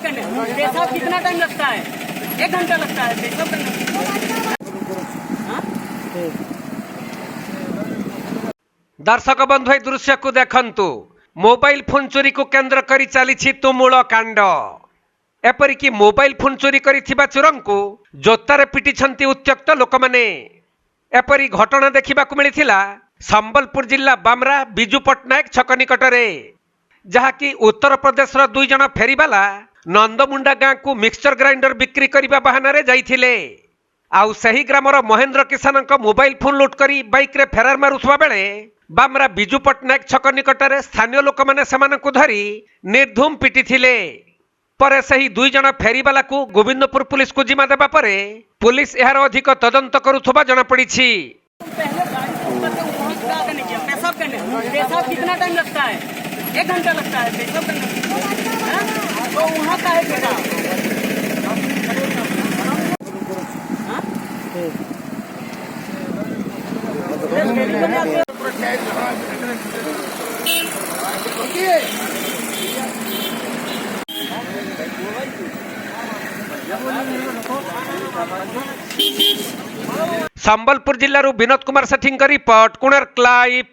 करने पेशाब कितना टाइम लगता है? 1 घंटा लगता है पेशाब करने। दर्शक बंधु ए दृश्य को देखंतु मोबाइल फोन चोरी को केंद्र करी चली तुमुल कांड। एपरिकी मोबाइल फोन चोरी करिथिबा चोरन को जोतारे पिटिछंती उत्त्यक्त लोक माने। एपरी घटना देखा मिलता संबलपुर जिला बामरा बिजू पट्टनायक छक निकटरे, जहाँकि उत्तर प्रदेश 2 जन फेरीवाला नंदमुंडा गाँ को मिक्सचर ग्राइंडर बिक्री करने बाहाना जाइथिले। आउ सही ग्रामर महेंद्र किसान मोबाइल फोन लुट करी बाइक रे फेरार मारुथवा बेले बामरा बिजू पट्टनायक छक निकटरे स्थानीय लोक माने सेमानकु धरी निर्धूम पिटिथिले। परे सही 2 जन फेरीवाला को गोविंदपुर पुलिस को जिम्मा देबा परे पुलिस यार अधिक तदंत करुथबा जना पड़िछि। पेशाब कितना टाइम लगता है? 1 घंटा लगता है पेशाब करने। तो वहाँ का है संबलपुर जिल्लारू विनोद कुमार सेठी रिपोर्ट, कोणार्क लाइव।